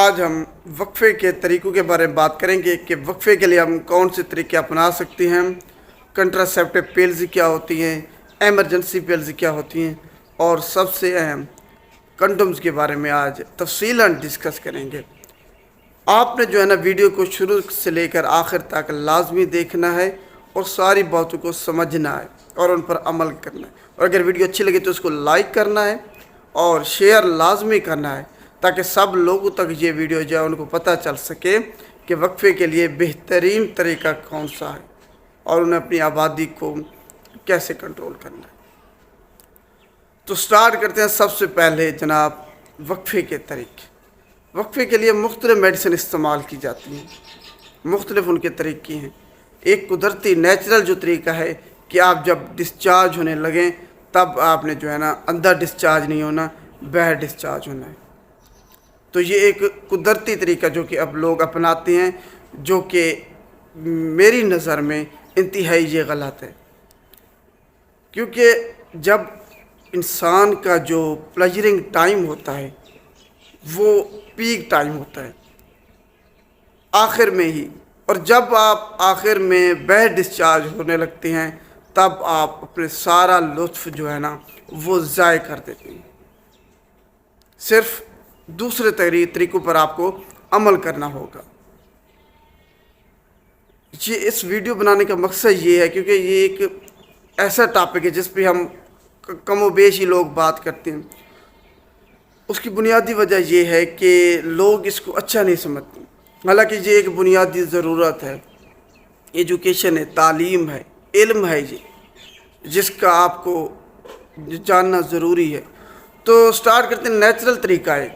آج ہم وقفے کے طریقوں کے بارے میں بات کریں گے کہ وقفے کے لیے ہم کون سے طریقے اپنا سکتے ہیں، کنٹراسیپٹیو پیلز کیا ہوتی ہیں، ایمرجنسی پیلز کیا ہوتی ہیں، اور سب سے اہم کنڈومز کے بارے میں آج تفصیلاً ڈسکس کریں گے۔ آپ نے جو ہے نا ویڈیو کو شروع سے لے کر آخر تک لازمی دیکھنا ہے اور ساری باتوں کو سمجھنا ہے اور ان پر عمل کرنا ہے، اور اگر ویڈیو اچھی لگے تو اس کو لائک کرنا ہے اور شیئر لازمی کرنا ہے تاکہ سب لوگوں تک یہ ویڈیو جو ہے ان کو پتہ چل سکے کہ وقفے کے لیے بہترین طریقہ کون سا ہے اور انہیں اپنی آبادی کو کیسے کنٹرول کرنا ہے۔ تو سٹارٹ کرتے ہیں سب سے پہلے جناب وقفے کے طریقے۔ وقفے کے لیے مختلف میڈیسن استعمال کی جاتی ہیں، مختلف ان کے طریقے ہیں۔ ایک قدرتی نیچرل جو طریقہ ہے کہ آپ جب ڈسچارج ہونے لگیں تب آپ نے جو ہے نا اندر ڈسچارج نہیں ہونا، باہر ڈسچارج ہونا ہے۔ تو یہ ایک قدرتی طریقہ جو کہ اب لوگ اپناتے ہیں، جو کہ میری نظر میں انتہائی یہ غلط ہے، کیونکہ جب انسان کا جو پلیجرنگ ٹائم ہوتا ہے وہ پیک ٹائم ہوتا ہے آخر میں ہی، اور جب آپ آخر میں باہر ڈسچارج ہونے لگتے ہیں تب آپ اپنے سارا لطف جو ہے نا وہ ضائع کر دیتے ہیں۔ صرف دوسرے طریقوں پر آپ کو عمل کرنا ہوگا۔ یہ اس ویڈیو بنانے کا مقصد یہ ہے کیونکہ یہ ایک ایسا ٹاپک ہے جس پہ ہم کم و بیش ہی لوگ بات کرتے ہیں۔ اس کی بنیادی وجہ یہ ہے کہ لوگ اس کو اچھا نہیں سمجھتے، حالانکہ یہ ایک بنیادی ضرورت ہے، ایجوکیشن ہے، تعلیم ہے، علم ہے، یہ جس کا آپ کو جاننا ضروری ہے۔ تو سٹارٹ کرتے ہیں نیچرل طریقہ ہے،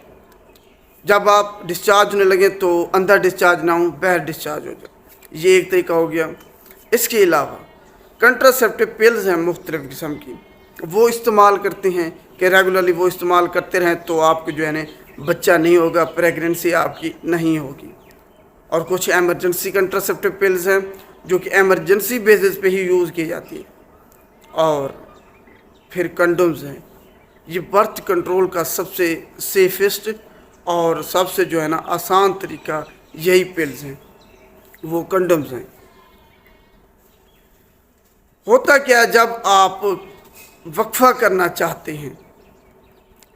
جب آپ ڈسچارج ہونے لگیں تو اندر ڈسچارج نہ ہوں، باہر ڈسچارج ہو جائے، یہ ایک طریقہ ہو گیا۔ اس کے علاوہ کنٹراسیپٹیو پیلز ہیں مختلف قسم کی، وہ استعمال کرتے ہیں کہ ریگولرلی وہ استعمال کرتے رہیں تو آپ کو جو ہے نا بچہ نہیں ہوگا، پریگننسی آپ کی نہیں ہوگی۔ اور کچھ ایمرجنسی کنٹراسیپٹیو پیلز ہیں جو کہ ایمرجنسی بیسس پہ ہی یوز کی جاتی ہیں۔ اور پھر کنڈومز ہیں، یہ برتھ کنٹرول کا سب سے سیفسٹ اور سب سے جو ہے نا آسان طریقہ یہی پیلز ہیں، وہ کنڈومز ہیں۔ ہوتا کیا جب آپ وقفہ کرنا چاہتے ہیں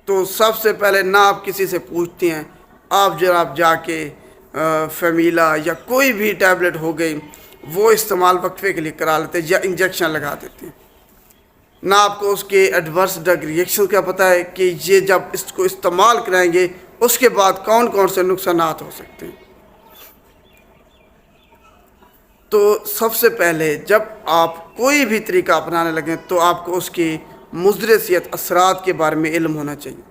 تو سب سے پہلے نہ آپ کسی سے پوچھتے ہیں، آپ جناب جا کے فیمیلا یا کوئی بھی ٹیبلٹ ہو گئی وہ استعمال وقفے کے لیے کرا لیتے ہیں یا انجیکشن لگا دیتے ہیں۔ نہ آپ کو اس کے ایڈورس ڈرگ ریئیکشن کا پتہ ہے کہ یہ جب اس کو استعمال کرائیں گے اس کے بعد کون کون سے نقصانات ہو سکتے ہیں۔ تو سب سے پہلے جب آپ کوئی بھی طریقہ اپنانے لگیں تو آپ کو اس کی مضر صحت اثرات کے بارے میں علم ہونا چاہیے،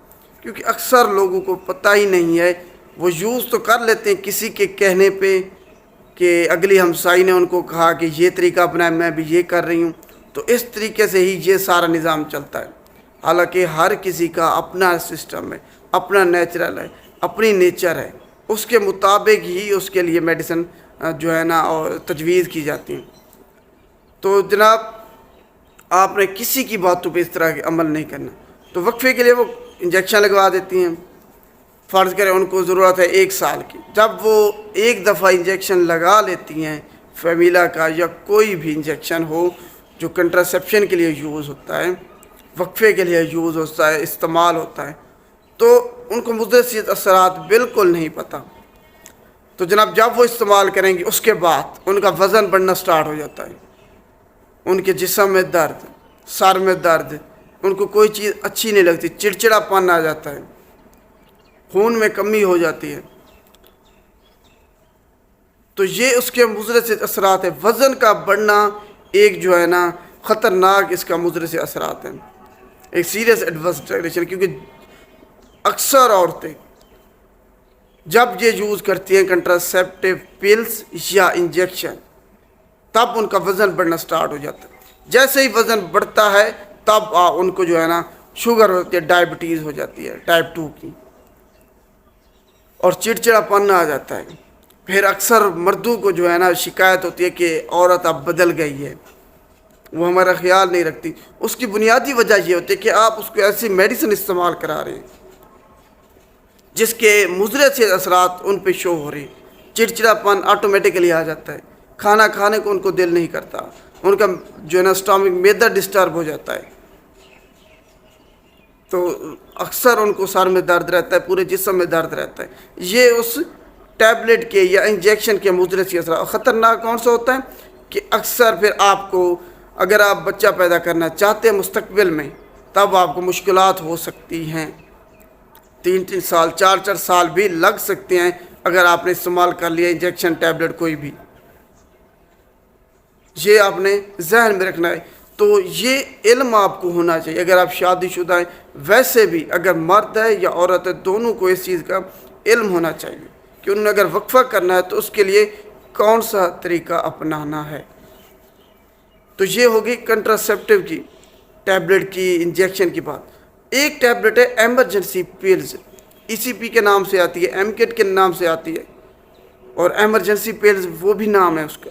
کیونکہ اکثر لوگوں کو پتہ ہی نہیں ہے۔ وہ یوز تو کر لیتے ہیں کسی کے کہنے پہ کہ اگلی ہمسائی نے ان کو کہا کہ یہ طریقہ اپنائیں، میں بھی یہ کر رہی ہوں، تو اس طریقے سے ہی یہ سارا نظام چلتا ہے۔ حالانکہ ہر کسی کا اپنا سسٹم ہے، اپنا نیچرل ہے، اپنی نیچر ہے، اس کے مطابق ہی اس کے لیے میڈیسن جو ہے نا اور تجویز کی جاتی ہیں۔ تو جناب آپ نے کسی کی باتوں پہ اس طرح کے عمل نہیں کرنا۔ تو وقفے کے لیے وہ انجیکشن لگوا دیتی ہیں، فرض کریں ان کو ضرورت ہے 1 سال کی، جب وہ ایک دفعہ انجیکشن لگا لیتی ہیں فیمیلا کا یا کوئی بھی انجیکشن ہو جو کنٹراسیپشن کے لیے یوز ہوتا ہے، وقفے کے لیے یوز ہوتا ہے، استعمال ہوتا ہے، تو ان کو مضر صحت اثرات بالکل نہیں پتہ۔ تو جناب جب وہ استعمال کریں گے اس کے بعد ان کا وزن بڑھنا سٹارٹ ہو جاتا ہے، ان کے جسم میں درد، سر میں درد، ان کو کوئی چیز اچھی نہیں لگتی، چڑچڑا پن آ جاتا ہے، خون میں کمی ہو جاتی ہے۔ تو یہ اس کے مضر سے اثرات ہیں۔ وزن کا بڑھنا ایک جو ہے نا خطرناک اس کا مضر سے اثرات ہیں، ایک سیریس ایڈورس ریئیکشن، کیونکہ اکثر عورتیں جب یہ یوز کرتی ہیں کنٹراسیپٹیو پیلز یا انجیکشن تب ان کا وزن بڑھنا سٹارٹ ہو جاتا ہے۔ جیسے ہی وزن بڑھتا ہے تب ان کو جو ہے نا شوگر ہوتی ہے، ڈائبٹیز ہو جاتی ہے ٹائپ 2 کی، اور چڑچڑا پن آ جاتا ہے۔ پھر اکثر مردوں کو جو ہے نا شکایت ہوتی ہے کہ عورت اب بدل گئی ہے، وہ ہمارا خیال نہیں رکھتی۔ اس کی بنیادی وجہ یہ ہوتی ہے کہ آپ اس کو ایسی میڈیسن استعمال کرا رہے ہیں جس کے مضر سے اثرات ان پہ شو ہو رہے ہیں۔ چڑچڑاپن آٹومیٹکلی آ جاتا ہے، کھانا کھانے کو ان کو دل نہیں کرتا، ان کا جو ہے نا اسٹامک میدا ڈسٹرب ہو جاتا ہے، تو اکثر ان کو سر میں درد رہتا ہے، پورے جسم میں درد رہتا ہے۔ یہ اس ٹیبلٹ کے یا انجیکشن کے مضر سے اثرات۔ خطرناک کون سا ہوتا ہے کہ اکثر پھر آپ کو، اگر آپ بچہ پیدا کرنا چاہتے ہیں مستقبل میں، تب آپ کو مشکلات ہو سکتی ہیں، 3 سال 4 سال بھی لگ سکتے ہیں اگر آپ نے استعمال کر لیا انجیکشن ٹیبلٹ کوئی بھی۔ یہ آپ نے ذہن میں رکھنا ہے۔ تو یہ علم آپ کو ہونا چاہیے اگر آپ شادی شدہ ہیں، ویسے بھی اگر مرد ہے یا عورت ہے دونوں کو اس چیز کا علم ہونا چاہیے کہ انہوں نے اگر وقفہ کرنا ہے تو اس کے لیے کون سا طریقہ اپنانا ہے۔ تو یہ ہوگی کنٹراسیپٹیو کی ٹیبلٹ کی انجیکشن کی بات۔ ایک ٹیبلٹ ہے ایمرجنسی پیلز، ECP کے نام سے آتی ہے، ایم کٹ کے نام سے آتی ہے، اور ایمرجنسی پیلز وہ بھی نام ہے اس کا۔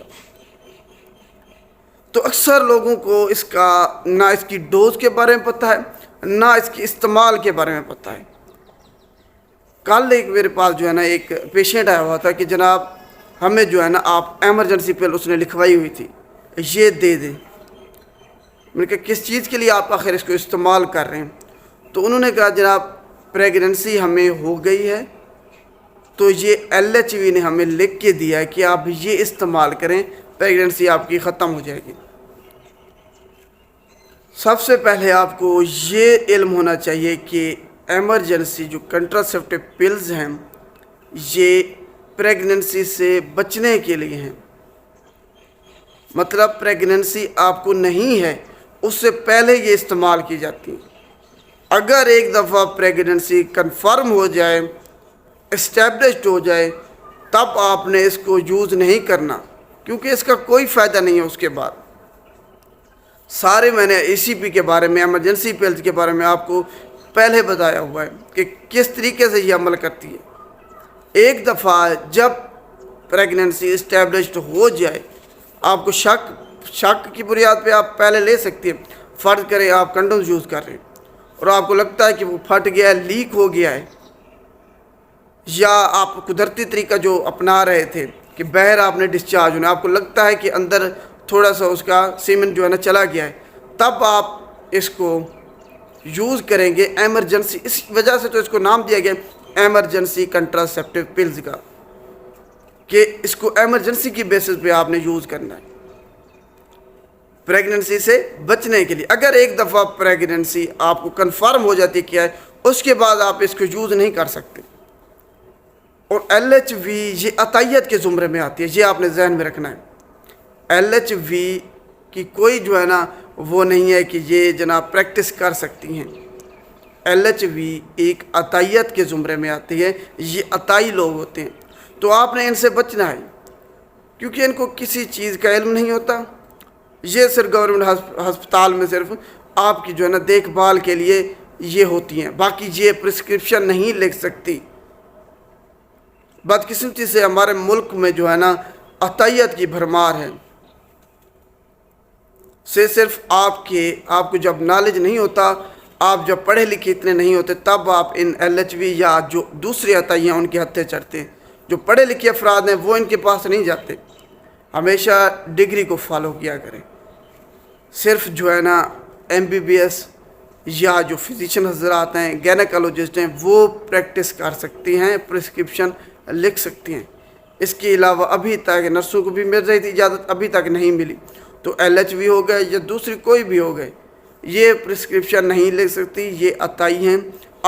تو اکثر لوگوں کو اس کا نہ اس کی ڈوز کے بارے میں پتہ ہے، نہ اس کی استعمال کے بارے میں پتہ ہے۔ کل ایک میرے پاس جو ہے نا ایک پیشنٹ آیا ہوا تھا کہ جناب ہمیں جو ہے نا آپ ایمرجنسی پیل اس نے لکھوائی ہوئی تھی، یہ دے دیں۔ میں نے کہا کس چیز کے لیے آپ آخر اس کو استعمال کر رہے ہیں؟ تو انہوں نے کہا جناب پریگننسی ہمیں ہو گئی ہے، تو یہ LHV نے ہمیں لکھ کے دیا ہے کہ آپ یہ استعمال کریں، پریگننسی آپ کی ختم ہو جائے گی۔ سب سے پہلے آپ کو یہ علم ہونا چاہیے کہ ایمرجنسی جو کنٹراسیپٹیو پلز ہیں یہ پریگننسی سے بچنے کے لیے ہیں۔ مطلب پریگننسی آپ کو نہیں ہے اس سے پہلے یہ استعمال کی جاتی ہیں۔ اگر ایک دفعہ پریگننسی کنفرم ہو جائے، اسٹیبلشڈ ہو جائے، تب آپ نے اس کو یوز نہیں کرنا، کیونکہ اس کا کوئی فائدہ نہیں ہے۔ اس کے بعد سارے میں نے ECP کے بارے میں، ایمرجنسی پیلز کے بارے میں آپ کو پہلے بتایا ہوا ہے کہ کس طریقے سے یہ عمل کرتی ہے۔ ایک دفعہ جب پریگننسی اسٹیبلشڈ ہو جائے، آپ کو شک کی بنیاد پہ آپ پہلے لے سکتے ہیں۔ فرض کریں آپ کنڈوم یوز کر رہے ہیں اور آپ کو لگتا ہے کہ وہ پھٹ گیا ہے، لیک ہو گیا ہے، یا آپ قدرتی طریقہ جو اپنا رہے تھے کہ بہر آپ نے ڈسچارج ہونا، آپ کو لگتا ہے کہ اندر تھوڑا سا اس کا سیمن جو ہے نا چلا گیا ہے، تب آپ اس کو یوز کریں گے ایمرجنسی۔ اس وجہ سے تو اس کو نام دیا گیا ایمرجنسی کنٹراسیپٹیو پلز کا، کہ اس کو ایمرجنسی کی بیسس پہ آپ نے یوز کرنا ہے پریگننسی سے بچنے کے لیے۔ اگر ایک دفعہ پریگننسی آپ کو کنفرم ہو جاتی کیا ہے، اس کے بعد آپ اس کو یوز نہیں کر سکتے۔ اور LHV یہ عطیت کے زمرے میں آتی ہے، یہ آپ نے ذہن میں رکھنا ہے۔ LHV کی کوئی جو ہے نا وہ نہیں ہے کہ یہ جناب پریکٹس کر سکتی ہیں۔ LHV ایک عطیت کے زمرے میں آتی ہے، یہ عطائی لوگ ہوتے ہیں، تو آپ نے ان سے بچنا ہے، کیونکہ ان کو کسی چیز کا علم نہیں ہوتا۔ یہ صرف گورنمنٹ ہسپتال میں صرف آپ کی جو ہے نا دیکھ بھال کے لیے یہ ہوتی ہیں، باقی یہ پرسکرپشن نہیں لکھ سکتی۔ بدقسمتی سے ہمارے ملک میں جو ہے نا عطیت کی بھرمار ہے، صرف آپ کو جب نالج نہیں ہوتا، آپ جب پڑھے لکھے اتنے نہیں ہوتے، تب آپ ان LHV یا جو دوسری عطیہ ان کے ہتھے چڑھتے ہیں۔ جو پڑھے لکھے افراد ہیں وہ ان کے پاس نہیں جاتے، ہمیشہ ڈگری کو فالو کیا کریں۔ صرف جو ہے نا MBBS یا جو فزیشین حضرات ہیں، گینیکالوجسٹ ہیں، وہ پریکٹس کر سکتی ہیں، پرسکرپشن لکھ سکتی ہیں۔ اس کے علاوہ ابھی تک نرسوں کو بھی مل رہی تھی اجازت، ابھی تک نہیں ملی۔ تو LHV ہو گئے یا دوسری کوئی بھی ہو گئے، یہ پرسکرپشن نہیں لکھ سکتی، یہ عطائی ہیں،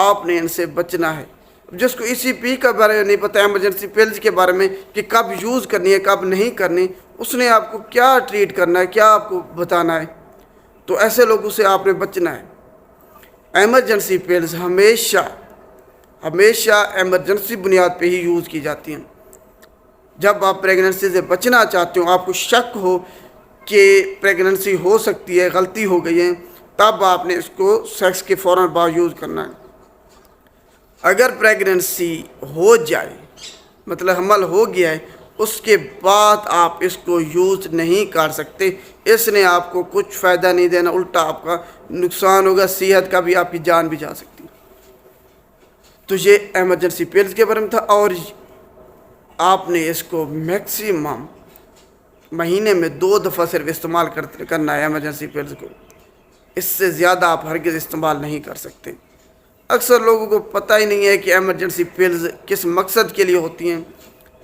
آپ نے ان سے بچنا ہے۔ جس کو ECP کا بارے میں نہیں پتہ، ایمرجنسی پیلز کے بارے میں کہ کب یوز کرنی ہے کب نہیں کرنی، اس نے آپ کو کیا ٹریٹ کرنا ہے، کیا آپ کو بتانا ہے، تو ایسے لوگوں سے آپ نے بچنا ہے۔ ایمرجنسی پیلز ہمیشہ ایمرجنسی بنیاد پہ ہی یوز کی جاتی ہیں۔ جب آپ پریگننسی سے بچنا چاہتے ہو، آپ کو شک ہو کہ پریگننسی ہو سکتی ہے، غلطی ہو گئی ہے، تب آپ نے اس کو سیکس کے فوراً بعد یوز کرنا ہے۔ اگر پریگننسی ہو جائے، مطلب حمل ہو گیا ہے، اس کے بعد آپ اس کو یوز نہیں کر سکتے۔ اس نے آپ کو کچھ فائدہ نہیں دینا، الٹا آپ کا نقصان ہوگا، صحت کا بھی، آپ کی جان بھی جا سکتی ہے۔ تو یہ ایمرجنسی پیلز کے بارے میں تھا، اور آپ نے اس کو میکسیمم مہینے میں 2 دفعہ صرف استعمال کرنا ہے ایمرجنسی پیلز کو، اس سے زیادہ آپ ہرگز استعمال نہیں کر سکتے۔ اکثر لوگوں کو پتہ ہی نہیں ہے کہ ایمرجنسی پیلز کس مقصد کے لیے ہوتی ہیں۔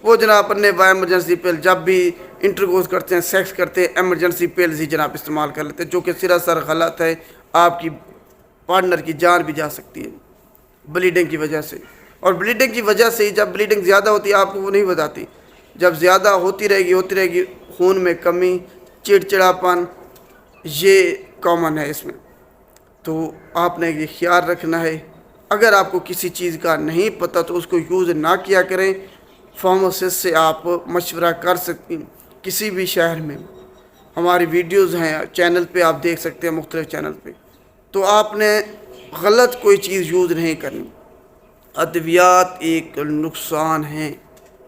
وہ جناب اپنے ایمرجنسی پیل جب بھی انٹرکورس کرتے ہیں، سیکس کرتے ہیں، ایمرجنسی پیلز ہی جناب استعمال کر لیتے ہیں، جو کہ سراسر غلط ہے۔ آپ کی پارٹنر کی جان بھی جا سکتی ہے بلیڈنگ کی وجہ سے، اور بلیڈنگ کی وجہ سے ہی جب بلیڈنگ زیادہ ہوتی ہے، آپ کو وہ نہیں بتاتی، جب زیادہ ہوتی رہے گی خون میں کمی، چڑچڑاپن، یہ کامن ہے اس میں۔ تو آپ نے یہ خیال رکھنا ہے، اگر آپ کو کسی چیز کا نہیں پتہ تو اس کو یوز نہ کیا کریں۔ فارماسسٹ سے آپ مشورہ کر سکتی ہیں، کسی بھی شہر میں ہماری ویڈیوز ہیں چینل پہ، آپ دیکھ سکتے ہیں مختلف چینل پہ۔ تو آپ نے غلط کوئی چیز یوز نہیں کرنی۔ ادویات ایک نقصان ہیں،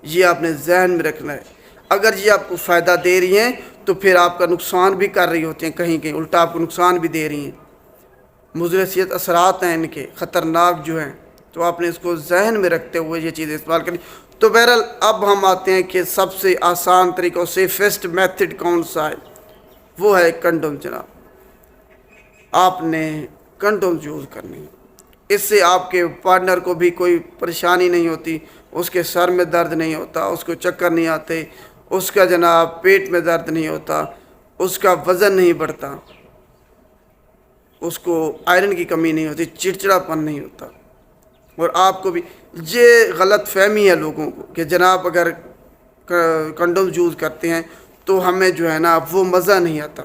یہ آپ نے ذہن میں رکھنا ہے۔ اگر یہ آپ کو فائدہ دے رہی ہیں تو پھر آپ کا نقصان بھی کر رہی ہوتی ہیں، کہیں کہیں الٹا آپ کو نقصان بھی دے رہی ہیں، مضر صحت اثرات ہیں ان کے، خطرناک جو ہیں۔ تو آپ نے اس کو ذہن میں رکھتے ہوئے یہ چیزیں استعمال کرنی۔ تو بہرحال اب ہم آتے ہیں کہ سب سے آسان طریقوں سے سیفسٹ میتھڈ کون سا ہے؟ وہ ہے کنڈوم جناب۔ آپ نے کنڈوم یوز کرنی ہے، اس سے آپ کے پارٹنر کو بھی کوئی پریشانی نہیں ہوتی، اس کے سر میں درد نہیں ہوتا، اس کو چکر نہیں آتے، اس کا جناب پیٹ میں درد نہیں ہوتا، اس کا وزن نہیں بڑھتا، اس کو آئرن کی کمی نہیں ہوتی، چڑچڑاپن نہیں ہوتا۔ اور آپ کو بھی یہ غلط فہمی ہے لوگوں کو کہ جناب اگر کنڈوم یوز کرتے ہیں تو ہمیں جو ہے نا وہ مزہ نہیں آتا۔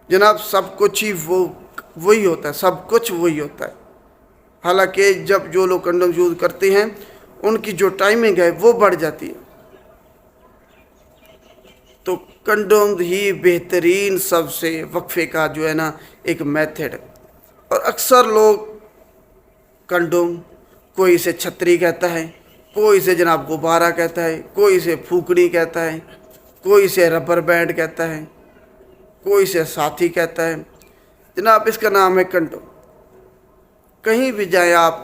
جناب سب کچھ ہی وہی ہوتا ہے، سب کچھ وہی ہوتا ہے۔ حالانکہ جب جو لوگ کنڈوم یوز کرتے ہیں ان کی جو ٹائمنگ ہے وہ بڑھ جاتی ہے۔ تو کنڈوم ہی بہترین سب سے وقفے کا جو ہے نا ایک میتھڈ ہے۔ اور اکثر لوگ کنڈوم، کوئی اسے چھتری کہتا ہے، کوئی اسے جناب غبارہ کہتا ہے، کوئی اسے پھوکڑی کہتا ہے، کوئی اسے ربر بینڈ کہتا ہے، کوئی اسے ساتھی کہتا ہے۔ جناب اس کا نام ہے کنڈوم۔ کہیں بھی جائیں آپ،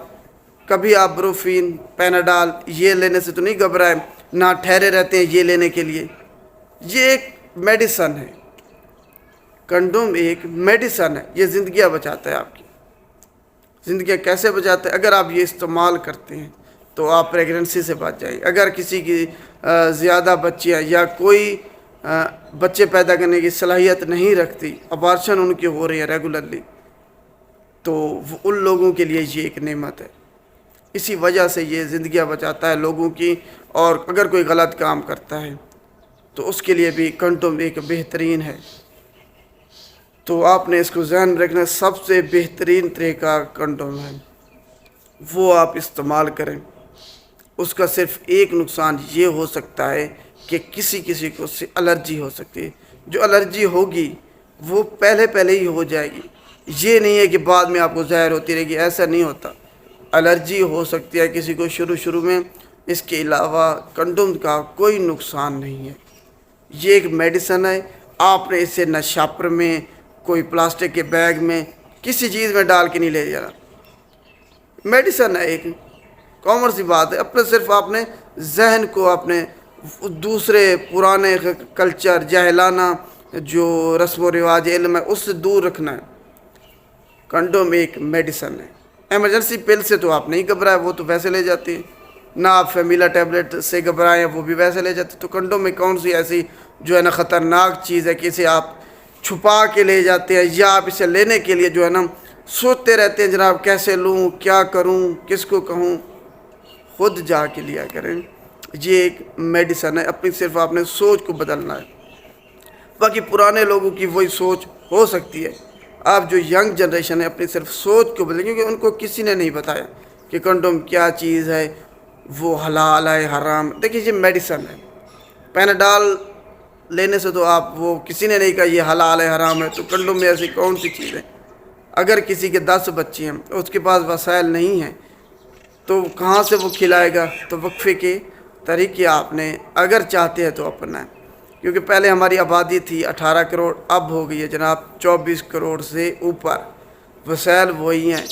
کبھی آپ بروفین، پیناڈال یہ لینے سے تو نہیں گھبرائیں، نہ ٹھہرے رہتے ہیں یہ لینے کے لیے۔ یہ ایک میڈیسن ہے، کنڈوم ایک میڈیسن ہے، یہ زندگیاں بچاتا ہے آپ کی۔ زندگیاں کیسے بچاتا ہے؟ اگر آپ یہ استعمال کرتے ہیں تو آپ پریگننسی سے بچ جائیں۔ اگر کسی کی زیادہ بچیاں یا کوئی بچے پیدا کرنے کی صلاحیت نہیں رکھتی، ابارشن ان کی ہو رہی ہے ریگولرلی، تو ان لوگوں کے لیے یہ ایک نعمت ہے۔ اسی وجہ سے یہ زندگیاں بچاتا ہے لوگوں کی، اور اگر کوئی غلط کام کرتا ہے تو اس کے لیے بھی کنڈوم ایک بہترین ہے۔ تو آپ نے اس کو ذہن میں رکھنا، سب سے بہترین طریقہ کنڈوم ہے، وہ آپ استعمال کریں۔ اس کا صرف ایک نقصان یہ ہو سکتا ہے کہ کسی کو اس سے الرجی ہو سکتی ہے۔ جو الرجی ہوگی وہ پہلے ہی ہو جائے گی، یہ نہیں ہے کہ بعد میں آپ کو ظاہر ہوتی رہے گی، ایسا نہیں ہوتا۔ الرجی ہو سکتی ہے کسی کو شروع میں، اس کے علاوہ کنڈوم کا کوئی نقصان نہیں ہے۔ یہ ایک میڈیسن ہے، آپ نے اسے نہ شاپر میں، کوئی پلاسٹک کے بیگ میں، کسی چیز میں ڈال کے نہیں لے جانا۔ میڈیسن ہے، ایک کامن سی بات ہے۔ اپنے صرف آپ نے ذہن کو اپنے دوسرے پرانے کلچر، جاہلانہ جو رسم و رواج علم ہے اس سے دور رکھنا ہے۔ کنڈوم ایک میڈیسن ہے۔ ایمرجنسی پل سے تو آپ نہیں گھبرائے، وہ تو ویسے لے جاتی ہیں، نہ آپ فیمیلا ٹیبلٹ سے گھبرائیں، وہ بھی ویسے لے جاتے۔ تو کنڈوم میں کون سی ایسی جو ہے نا خطرناک چیز ہے کہ اسے آپ چھپا کے لے جاتے ہیں، یا آپ اسے لینے کے لیے جو ہے نا سوچتے رہتے ہیں جناب کیسے لوں، کیا کروں، کس کو کہوں؟ خود جا کے لیا کریں، یہ ایک میڈیسن ہے۔ اپنی صرف آپ نے سوچ کو بدلنا ہے۔ باقی پرانے لوگوں کی وہی سوچ ہو سکتی ہے، آپ جو ینگ جنریشن ہے اپنی صرف سوچ کو بدلیں، کیونکہ ان کو کسی نے نہیں بتایا کہ کنڈوم کیا چیز ہے، وہ حلال ہے حرام۔ دیکھیے یہ میڈیسن ہے، پیناڈال لینے سے تو آپ وہ کسی نے نہیں کہا یہ حلال ہے حرام ہے۔ تو کنڈوم میں ایسی کون سی چیز ہے؟ اگر کسی کے 10 بچے ہیں، اس کے پاس وسائل نہیں ہیں، تو کہاں سے وہ کھلائے گا؟ تو وقفے کے طریقے آپ نے اگر چاہتے ہیں تو اپنائیں، کیونکہ پہلے ہماری آبادی تھی 18 کروڑ، اب ہو گئی ہے جناب 24 کروڑ سے اوپر۔ وسائل وہی ہیں،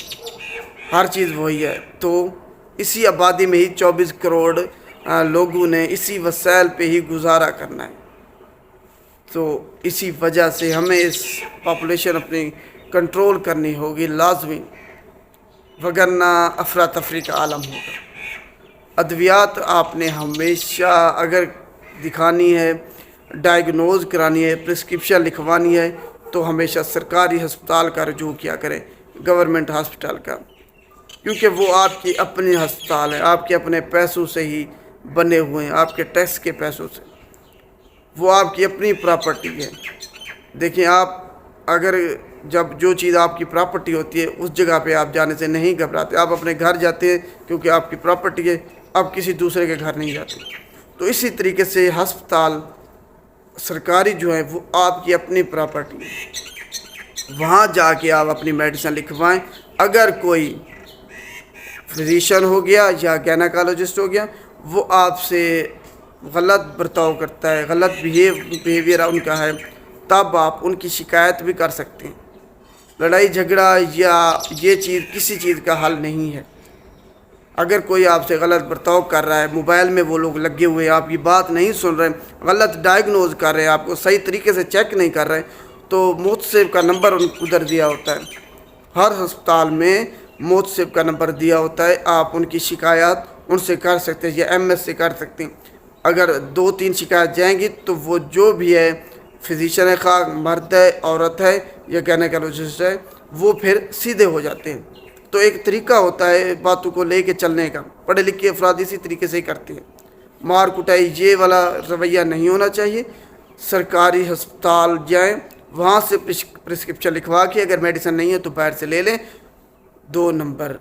ہر چیز وہی ہے، تو اسی آبادی میں ہی 24 کروڑ لوگوں نے اسی وسائل پہ ہی گزارا کرنا ہے. تو اسی وجہ سے ہمیں اس پاپولیشن اپنی کنٹرول کرنی ہوگی لازمی، وگرنہ افراتفری کا عالم ہوگا. ادویات آپ نے ہمیشہ اگر دکھانی ہے، ڈائیگنوز کرانی ہے، پرسکرپشن لکھوانی ہے تو ہمیشہ سرکاری ہسپتال کا رجوع کیا کریں، گورنمنٹ ہسپتال کا، کیونکہ وہ آپ کی اپنی ہسپتال ہے، آپ کے اپنے پیسوں سے ہی بنے ہوئے ہیں، آپ کے ٹیکس کے پیسوں سے، وہ آپ کی اپنی پراپرٹی ہے. دیکھیں آپ اگر جب جو چیز آپ کی پراپرٹی ہوتی ہے اس جگہ پہ آپ جانے سے نہیں گھبراتے، آپ اپنے گھر جاتے ہیں کیونکہ آپ کی پراپرٹی ہے، آپ کسی دوسرے کے گھر نہیں جاتے. تو اسی طریقے سے ہسپتال سرکاری جو ہے وہ آپ کی اپنی پراپرٹی ہے، وہاں جا کے آپ اپنی میڈیسن لکھوائیں. اگر کوئی فزیشین ہو گیا یا گینیکالوجسٹ ہو گیا وہ آپ سے غلط برتاؤ کرتا ہے، غلط بیہیویئر ان کا ہے، تب آپ ان کی شکایت بھی کر سکتے ہیں. لڑائی جھگڑا یا یہ چیز کسی چیز کا حل نہیں ہے. اگر کوئی آپ سے غلط برتاؤ کر رہا ہے، موبائل میں وہ لوگ لگے ہوئے ہیں، آپ کی بات نہیں سن رہے، غلط ڈائیگنوز کر رہے ہیں، آپ کو صحیح طریقے سے چیک نہیں کر رہے، تو محتسب کا نمبر ان کو ادھر دیا ہوتا ہے. ہر ہسپتال میں محتسب کا نمبر دیا ہوتا ہے، آپ ان کی شکایات ان سے کر سکتے ہیں یا ایم ایس سے کر سکتے ہیں. اگر 2-3 شکایت جائیں گی تو وہ جو بھی ہے فزیشین خواہ مرد ہے، عورت ہے یا گینیکالوجسٹ ہے، وہ پھر سیدھے ہو جاتے ہیں. تو ایک طریقہ ہوتا ہے باتوں کو لے کے چلنے کا، پڑھے لکھے افراد اسی طریقے سے ہی کرتے ہیں. مار کٹائی یہ والا رویہ نہیں ہونا چاہیے. سرکاری ہسپتال جائیں، وہاں سے پرسکرپشن لکھوا کے اگر میڈیسن نہیں ہے تو باہر سے لے لیں. 2 نمبر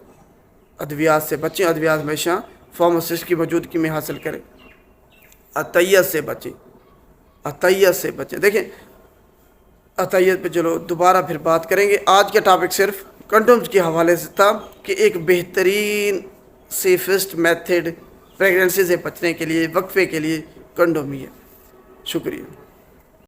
ادویات سے بچیں، ادویات ہمیشہ فارماسسٹ کی موجودگی میں حاصل کریں. عطیت سے بچیں، عطیت سے بچیں. دیکھیں عطیت پہ چلو دوبارہ پھر بات کریں گے. آج کا ٹاپک صرف کنڈومز کے حوالے سے تھا کہ ایک بہترین سیفسٹ میتھڈ پریگننسی سے بچنے کے لیے، وقفے کے لیے کنڈوم ہی ہے. شکریہ.